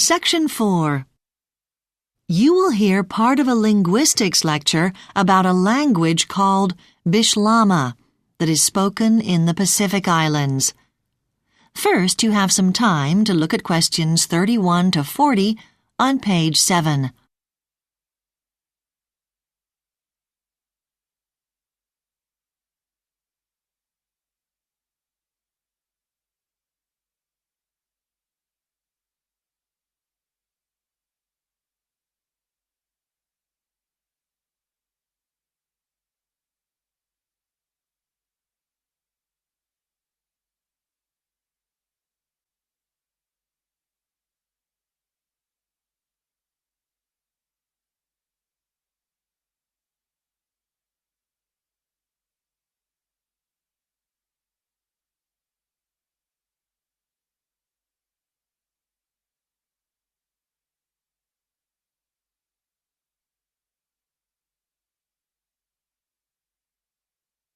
Section 4. You will hear part of a linguistics lecture about a language called Bislama that is spoken in the Pacific Islands. First, you have some time to look at questions 31 to 40 on page 7.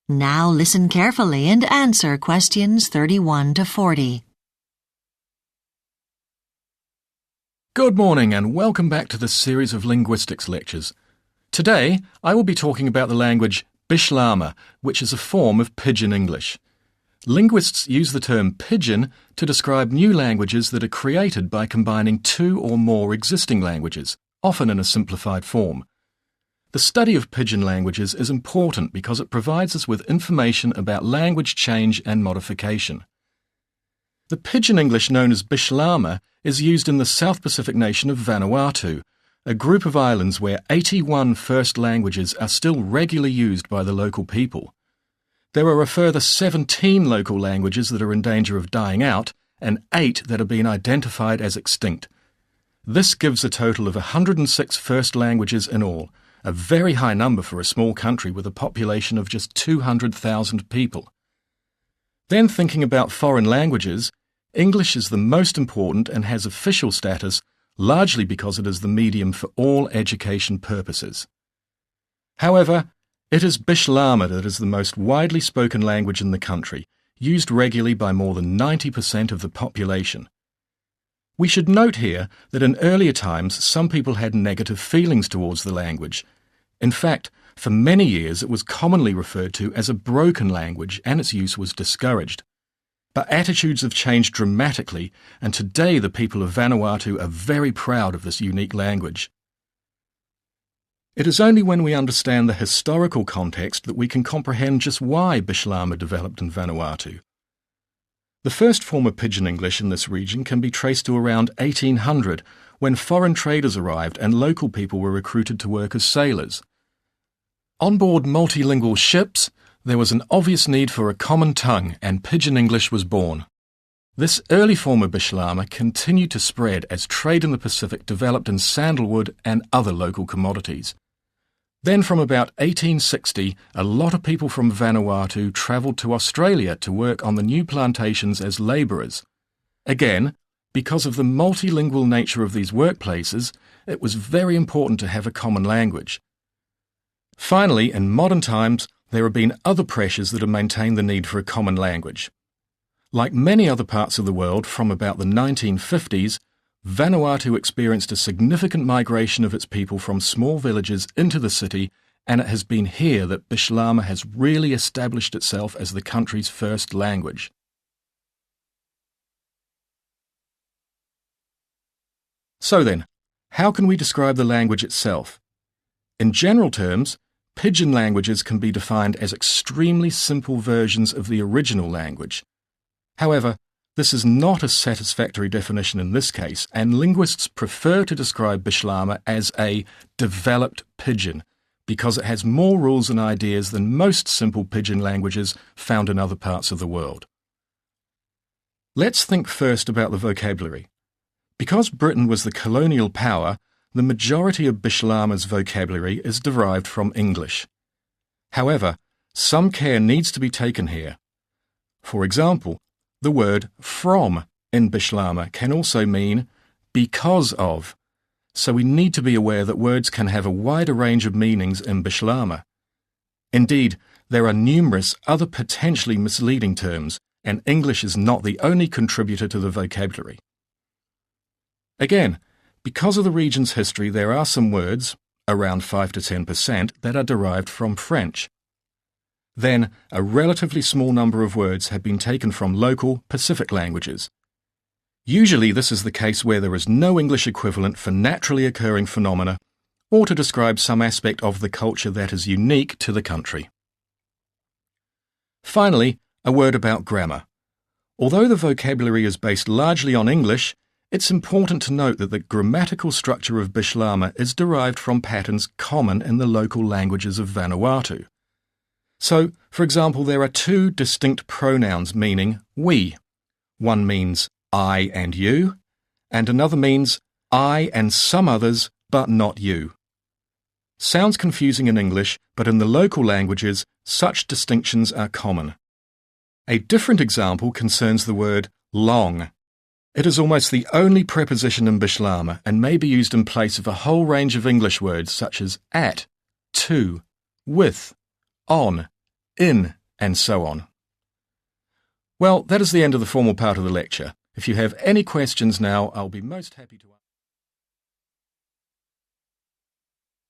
Now listen carefully and answer questions 31 to 40. Good morning and welcome back to this series of linguistics lectures. Today, I will be talking about the language Bislama, which is a form of Pidgin English. Linguists use the term Pidgin to describe new languages that are created by combining two or more existing languages, often in a simplified form. The study of Pidgin languages is important because it provides us with information about language change and modification. The Pidgin English known as Bislama is used in the South Pacific nation of Vanuatu, a group of islands where 81 first languages are still regularly used by the local people. There are a further 17 local languages that are in danger of dying out and 8 that have been identified as extinct. This gives a total of 106 first languages in all, a very high number for a small country with a population of just 200,000 people. Then thinking about foreign languages, English is the most important and has official status largely because it is the medium for all education purposes. However, it is Bislama that is the most widely spoken language in the country, used regularly by more than 90% of the population. We should note here that in earlier times some people had negative feelings towards the language. In fact, for many years it was commonly referred to as a broken language and its use was discouraged. But attitudes have changed dramatically and today the people of Vanuatu are very proud of this unique language. It is only when we understand the historical context that we can comprehend just why Bislama developed in Vanuatu. The first form of Pidgin English in this region can be traced to around 1800, when foreign traders arrived and local people were recruited to work as sailors. On board multilingual ships, there was an obvious need for a common tongue and Pidgin English was born. This early form of Bislama continued to spread as trade in the Pacific developed in sandalwood and other local commodities. Then from about 1860, a lot of people from Vanuatu travelled to Australia to work on the new plantations as labourers. Again, because of the multilingual nature of these workplaces, it was very important to have a common language. Finally, in modern times, there have been other pressures that have maintained the need for a common language. Like many other parts of the world from about the 1950s, Vanuatu experienced a significant migration of its people from small villages into the city, and it has been here that Bislama has really established itself as the country's first language. So then, how can we describe the language itself? In general terms, Pidgin languages can be defined as extremely simple versions of the original language. However, this is not a satisfactory definition in this case, and linguists prefer to describe Bislama as a developed Pidgin because it has more rules and ideas than most simple Pidgin languages found in other parts of the world. Let's think first about the vocabulary. Because Britain was the colonial power, the majority of Bislama's vocabulary is derived from English. However, some care needs to be taken here. For example, the word from in Bislama can also mean because of, so we need to be aware that words can have a wider range of meanings in Bislama. Indeed, there are numerous other potentially misleading terms, and English is not the only contributor to the vocabulary. Again, because of the region's history, there are some words, around 5 to 10%, that are derived from French. Then, a relatively small number of words have been taken from local Pacific languages. Usually this is the case where there is no English equivalent for naturally occurring phenomena or to describe some aspect of the culture that is unique to the country. Finally, a word about grammar. Although the vocabulary is based largely on English, it's important to note that the grammatical structure of Bislama is derived from patterns common in the local languages of Vanuatu. So, for example, there are two distinct pronouns meaning we. One means I and you, and another means I and some others, but not you. Sounds confusing in English, but in the local languages, such distinctions are common. A different example concerns the word long. It is almost the only preposition in Bislama and may be used in place of a whole range of English words such as at, to, with, on, in, and so on. Well, that is the end of the formal part of the lecture. If you have any questions now, I'll be most happy to answer.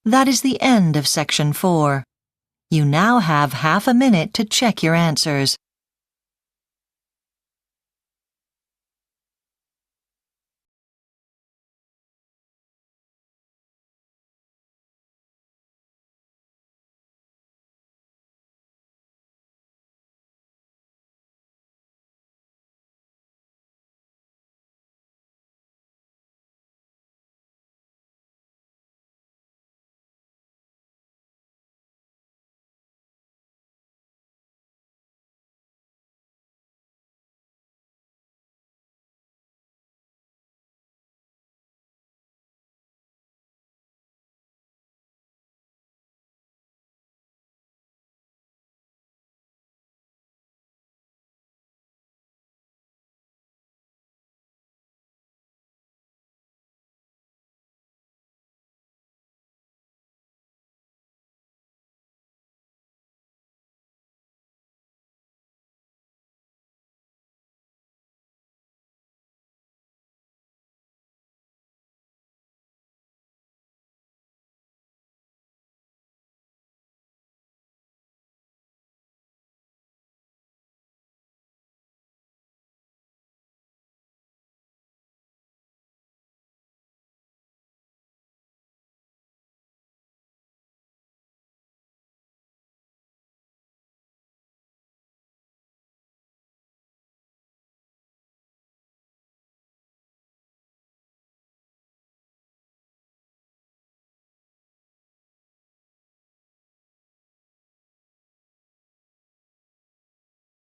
That is the end of Section 4. You now have half a minute to check your answers.